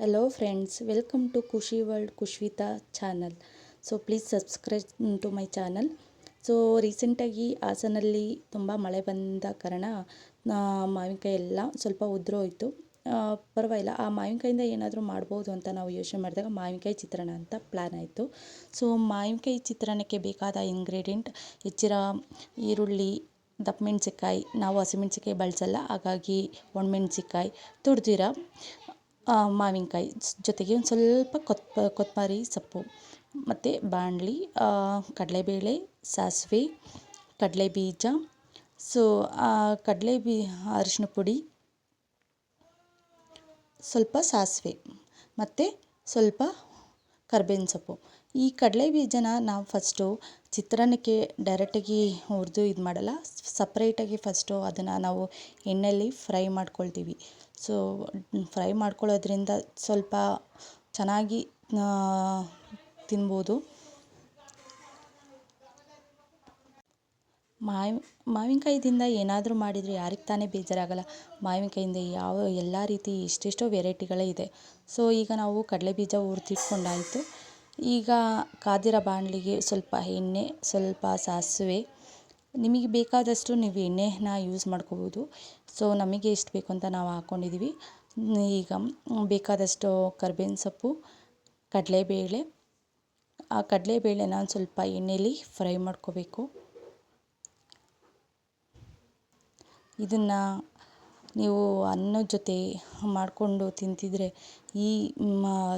Hello friends, welcome to Kushi World Kushvita channel. So please subscribe to my channel. So ರೀಸೆಂಟಾಗಿ ಹಾಸನಲ್ಲಿ ತುಂಬ ಮಳೆ ಬಂದ ಕಾರಣ ಮಾವಿನಕಾಯಿ ಎಲ್ಲ ಸ್ವಲ್ಪ ಉದುರೋಯ್ತು. ಪರವಾಗಿಲ್ಲ, ಆ ಮಾವಿನಕಾಯಿಂದ ಏನಾದರೂ ಮಾಡ್ಬೋದು ಅಂತ ನಾವು ಯೋಚನೆ ಮಾಡಿದಾಗ ಮಾವಿನಕಾಯಿ ಚಿತ್ರಾನ್ನ ಅಂತ ಪ್ಲ್ಯಾನ್ ಆಯಿತು. ಸೊ ಮಾವಿನಕಾಯಿ ಚಿತ್ರಾನ್ನಕ್ಕೆ ಬೇಕಾದ ಇಂಗ್ರೀಡಿಯೆಂಟ್ ಹೆಚ್ಚಿರೋ ಈರುಳ್ಳಿ, ದಪ್ಪ ಮೆಣಸಿನ್ಕಾಯಿ, ನಾವು ಹಸಿಮೆಣಸಿನ್ಕಾಯಿ ಬಳಸಲ್ಲ, ಹಾಗಾಗಿ ಒಣಮೆಣಸಿನ್ಕಾಯಿ, ತುರಿದಿರೋ ಮಾವಿನಕಾಯಿ, ಜೊತೆಗೆ ಒಂದು ಸ್ವಲ್ಪ ಕೊತ್ತಂಬರಿ ಸೊಪ್ಪು ಮತ್ತು ಬಾಣಲಿ, ಕಡಲೆಬೇಳೆ, ಸಾಸಿವೆ, ಕಡಲೆಬೀಜ, ಸೊ ಅರಿಶಿನ ಪುಡಿ, ಸ್ವಲ್ಪ ಸಾಸಿವೆ ಮತ್ತು ಸ್ವಲ್ಪ ಕರ್ಬೇವಿನ ಸೊಪ್ಪು. ಈ ಕಡಲೆ ಬೀಜನ ನಾವು ಫಸ್ಟು ಚಿತ್ರಾನ್ನಕ್ಕೆ ಡೈರೆಕ್ಟಾಗಿ ಹುರಿದು ಇದು ಮಾಡಲ್ಲ, ಸಪ್ರೇಟಾಗಿ ಫಸ್ಟು ಅದನ್ನು ನಾವು ಎಣ್ಣೆಯಲ್ಲಿ ಫ್ರೈ ಮಾಡ್ಕೊಳ್ತೀವಿ. ಸೊ ಫ್ರೈ ಮಾಡ್ಕೊಳ್ಳೋದ್ರಿಂದ ಸ್ವಲ್ಪ ಚೆನ್ನಾಗಿ ತಿನ್ಬೋದು. ಮಾವಿನಕಾಯಿದಿಂದ ಏನಾದರೂ ಮಾಡಿದರೆ ಯಾರಿಗೆ ತಾನೇ ಬೇಜಾರಾಗಲ್ಲ. ಮಾವಿನಕಾಯಿಂದ ಎಲ್ಲ ರೀತಿ ಎಷ್ಟೆಷ್ಟೋ ವೆರೈಟಿಗಳೇ ಇದೆ. ಸೊ ಈಗ ನಾವು ಕಡಲೆಬೀಜ ಹುರಿದಿಟ್ಕೊಂಡಾಯಿತು. ಈಗ ಕಾದಿರೋ ಬಾಣಲಿಗೆ ಸ್ವಲ್ಪ ಎಣ್ಣೆ, ಸ್ವಲ್ಪ ಸಾಸಿವೆ, ನಿಮಗೆ ಬೇಕಾದಷ್ಟು ನೀವು ಎಣ್ಣೆನ ಯೂಸ್ ಮಾಡ್ಕೋಬೋದು. ಸೊ ನಮಗೆ ಎಷ್ಟು ಬೇಕು ಅಂತ ನಾವು ಹಾಕ್ಕೊಂಡಿದ್ದೀವಿ. ಈಗ ಬೇಕಾದಷ್ಟು ಕರ್ಬೇವಿನ ಸೊಪ್ಪು, ಕಡಲೆಬೇಳೆ, ಆ ಕಡಲೆಬೇಳೆನ ಒಂದು ಸ್ವಲ್ಪ ಎಣ್ಣೆಯಲ್ಲಿ ಫ್ರೈ ಮಾಡ್ಕೋಬೇಕು. ಇದನ್ನು ನೀವು ಅನ್ನದ ಜೊತೆ ಮಾಡಿಕೊಂಡು ತಿಂತಿದ್ರೆ ಈ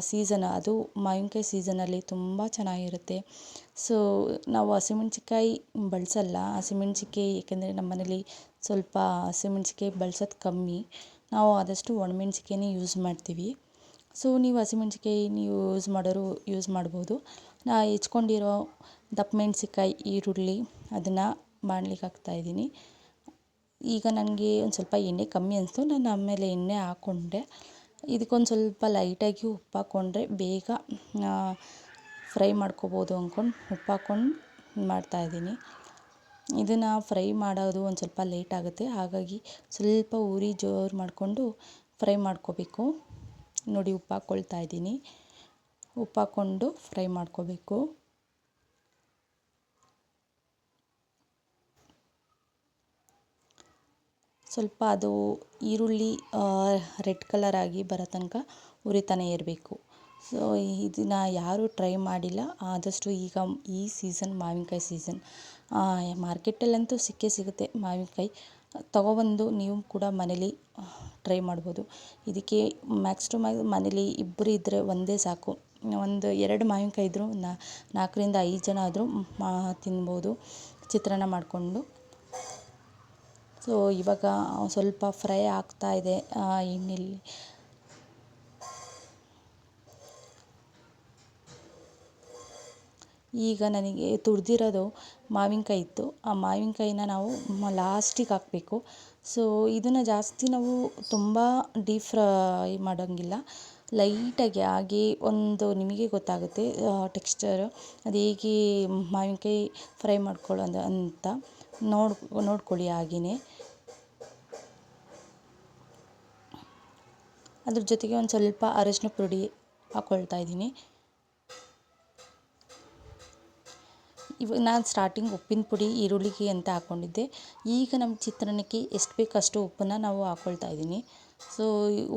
ಸೀಸನ್, ಅದು ಮಾವಿನಕಾಯಿ ಸೀಸನಲ್ಲಿ ತುಂಬ ಚೆನ್ನಾಗಿರುತ್ತೆ. ಸೊ ನಾವು ಹಸಿಮೆಣ್ಸಿನ್ಕಾಯಿ ಬಳಸಲ್ಲ, ಹಸಿಮೆಣ್ಸಿನ್ಕಾಯಿ ಏಕೆಂದರೆ ನಮ್ಮ ಮನೇಲಿ ಸ್ವಲ್ಪ ಹಸಿಮೆಣ್ಸಿನ್ಕಾಯಿ ಬಳಸೋದು ಕಮ್ಮಿ, ನಾವು ಆದಷ್ಟು ಒಣಮೆಣ್ಸಿನ್ಕಾಯಿನೇ ಯೂಸ್ ಮಾಡ್ತೀವಿ. ಸೊ ನೀವು ಹಸಿಮೆಣ್ಸಿನ್ಕಾಯಿ ಯೂಸ್ ಮಾಡೋರು ಯೂಸ್ ಮಾಡ್ಬೋದು. ನಾ ಹೆಚ್ಕೊಂಡಿರೋ ದಪ್ಪ ಮೆಣಸಿನ್ಕಾಯಿ, ಈರುಳ್ಳಿ ಅದನ್ನು ಬಾಣಲಿಗೆ ಹಾಕ್ತಾಯಿದ್ದೀನಿ. ಈಗ ನನಗೆ ಒಂದು ಸ್ವಲ್ಪ ಎಣ್ಣೆ ಕಮ್ಮಿ ಅನಿಸ್ತು, ನಾನು ಆಮೇಲೆ ಎಣ್ಣೆ ಹಾಕ್ಕೊಂಡೆ. ಇದಕ್ಕೊಂದು ಸ್ವಲ್ಪ ಲೈಟಾಗಿ ಉಪ್ಪು ಹಾಕ್ಕೊಂಡ್ರೆ ಬೇಗ ಫ್ರೈ ಮಾಡ್ಕೋಬೋದು ಅಂದ್ಕೊಂಡು ಉಪ್ಪು ಹಾಕ್ಕೊಂಡು ಮಾಡ್ತಾಯಿದ್ದೀನಿ. ಇದನ್ನು ಫ್ರೈ ಮಾಡೋದು ಒಂದು ಸ್ವಲ್ಪ ಲೇಟ್ ಆಗುತ್ತೆ, ಹಾಗಾಗಿ ಸ್ವಲ್ಪ ಉರಿ ಜೋರು ಮಾಡಿಕೊಂಡು ಫ್ರೈ ಮಾಡ್ಕೋಬೇಕು. ನೋಡಿ, ಉಪ್ಪು ಹಾಕ್ಕೊಳ್ತಾ ಇದ್ದೀನಿ. ಉಪ್ಪು ಹಾಕ್ಕೊಂಡು ಫ್ರೈ ಮಾಡ್ಕೋಬೇಕು. ಸ್ವಲ್ಪ ಅದು ಈರುಳ್ಳಿ ರೆಡ್ ಕಲರ್ ಆಗಿ ಬರೋ ತನಕ ಉರಿತಾನೆ ಇರಬೇಕು. ಸೊ ಇದನ್ನು ಯಾರೂ ಟ್ರೈ ಮಾಡಿಲ್ಲ, ಆದಷ್ಟು ಈಗ ಈ ಸೀಸನ್ ಮಾವಿನಕಾಯಿ ಸೀಸನ್, ಮಾರ್ಕೆಟಲ್ಲಂತೂ ಸಿಕ್ಕೇ ಸಿಗುತ್ತೆ ಮಾವಿನಕಾಯಿ. ತೊಗೊಬಂದು ನೀವು ಕೂಡ ಮನೇಲಿ ಟ್ರೈ ಮಾಡ್ಬೋದು. ಇದಕ್ಕೆ ಮ್ಯಾಕ್ಸ್ ಟು ಮ್ಯಾಕ್ಸ್ ಮನೇಲಿ ಇಬ್ಬರು ಇದ್ದರೆ ಒಂದೇ ಸಾಕು. ಒಂದು 2 ಮಾವಿನಕಾಯಿ ಇದ್ದರೂ 4ರಿಂದ 5 ಜನ ಆದರೂ ತಿನ್ಬೋದು ಚಿತ್ರಾನ್ನ ಮಾಡಿಕೊಂಡು. ಸೊ ಇವಾಗ ಸ್ವಲ್ಪ ಫ್ರೈ ಆಗ್ತಾ ಇದೆ ಎಣ್ಣೆಲಿ. ಈಗ ನನಗೆ ತುರಿದಿರೋದು ಮಾವಿನಕಾಯಿ ಇತ್ತು, ಆ ಮಾವಿನಕಾಯಿನ ನಾವು ಲಾಸ್ಟಿಗೆ ಹಾಕಬೇಕು. ಸೊ ಇದನ್ನು ಜಾಸ್ತಿ ನಾವು ತುಂಬ ಡೀಪ್ ಫ್ರೈ ಮಾಡೋಂಗಿಲ್ಲ, ಲೈಟಾಗಿ ಹಾಗೆ ಒಂದು ನಿಮಗೆ ಗೊತ್ತಾಗುತ್ತೆ ಟೆಕ್ಸ್ಚರು ಅದು ಹೇಗೆ ಮಾವಿನಕಾಯಿ ಫ್ರೈ ಮಾಡ್ಕೊಳ್ಳೋದು ಅಂತ ನೋಡ್ಕೊಳ್ಳಿ. ಹಾಗೆಯೇ ಅದ್ರ ಜೊತೆಗೆ ಒಂದು ಸ್ವಲ್ಪ ಅರಿಶಿನ ಪುಡಿ ಹಾಕ್ಕೊಳ್ತಾ ಇದ್ದೀನಿ. ಇವಾಗ ನಾನು ಸ್ಟಾರ್ಟಿಂಗ್ ಉಪ್ಪಿನ ಪುಡಿ ಈರುಳ್ಳಿಗೆ ಅಂತ ಹಾಕ್ಕೊಂಡಿದ್ದೆ. ಈಗ ನಮ್ಮ ಚಿತ್ರಾನ್ನಕ್ಕೆ ಎಷ್ಟು ಬೇಕು ಅಷ್ಟು ಉಪ್ಪನ್ನು ನಾವು ಹಾಕ್ಕೊಳ್ತಾ ಇದ್ದೀನಿ. ಸೊ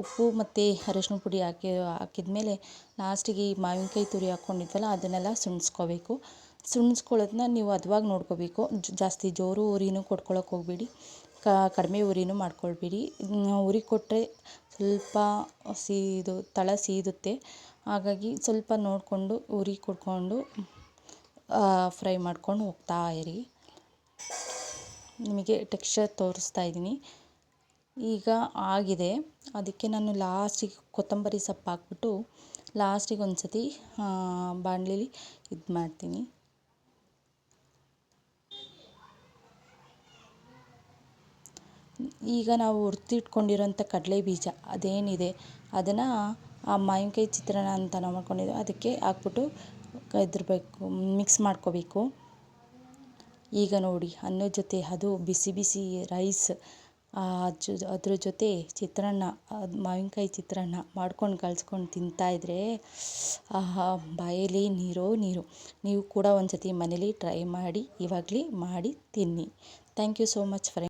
ಉಪ್ಪು ಮತ್ತು ಅರಿಶಿನ ಪುಡಿ ಹಾಕಿದ್ಮೇಲೆ ಲಾಸ್ಟಿಗೆ ಈ ಮಾವಿನಕಾಯಿ ತುರಿ ಹಾಕ್ಕೊಂಡಿದ್ವಲ್ಲ ಅದನ್ನೆಲ್ಲ ಸುಣ್ಸ್ಕೋಬೇಕು. ಸುಣ್ಸ್ಕೊಳ್ಳೋದನ್ನ ನೀವು ಹದವಾಗಿ ನೋಡ್ಕೋಬೇಕು, ಜಾಸ್ತಿ ಜೋರು ಉರಿನೂ ಕೊಟ್ಕೊಳ್ಳೋಕೆ ಹೋಗಬೇಡಿ, ಕಡಿಮೆ ಉರಿನೂ ಮಾಡ್ಕೊಳ್ಬೇಡಿ. ಉರಿ ಕೊಟ್ಟರೆ ಸ್ವಲ್ಪ ತಳ ಸೀದುತ್ತೆ, ಹಾಗಾಗಿ ಸ್ವಲ್ಪ ನೋಡಿಕೊಂಡು ಉರಿ ಕೊಟ್ಕೊಂಡು ಫ್ರೈ ಮಾಡ್ಕೊಂಡು ಹೋಗ್ತಾ ಇರಿ. ನಿಮಗೆ ಟೆಕ್ಸ್ಚರ್ ತೋರಿಸ್ತಾ ಇದ್ದೀನಿ. ಈಗ ಆಗಿದೆ, ಅದಕ್ಕೆ ನಾನು ಲಾಸ್ಟಿಗೆ ಕೊತ್ತಂಬರಿ ಸೊಪ್ಪು ಹಾಕ್ಬಿಟ್ಟು ಲಾಸ್ಟಿಗೆ ಒಂದು ಸತಿ ಬಾಣಲಿಲಿ ಇದು ಮಾಡ್ತೀನಿ. ಈಗ ನಾವು ಹುರಿದಿಟ್ಕೊಂಡಿರೋಂಥ ಕಡಲೆ ಬೀಜ ಅದೇನಿದೆ ಅದನ್ನು ಆ ಮಾವಿನಕಾಯಿ ಚಿತ್ರಾನ್ನ ಅಂತ ನಾವು ಮಾಡ್ಕೊಂಡಿದ್ದೀವಿ ಅದಕ್ಕೆ ಹಾಕ್ಬಿಟ್ಟು ಮಿಕ್ಸ್ ಮಾಡ್ಕೋಬೇಕು. ಈಗ ನೋಡಿ, ಅನ್ನದ ಜೊತೆ ಅದು ಬಿಸಿ ಬಿಸಿ ರೈಸ್ ಅದ್ರ ಜೊತೆ ಚಿತ್ರಾನ್ನ, ಮಾವಿನಕಾಯಿ ಚಿತ್ರಾನ್ನ ಮಾಡ್ಕೊಂಡು ಕಲ್ಸ್ಕೊಂಡು ತಿಂತಾಯಿದ್ರೆ ಆಹಾ, ಬಾಯಲ್ಲಿ ನೀರೋ ನೀರು. ನೀವು ಕೂಡ ಒಂದು ಸತಿ ಮನೇಲಿ ಟ್ರೈ ಮಾಡಿ, ಇವಾಗಲೇ ಮಾಡಿ ತಿನ್ನಿ. Thank you so much friends.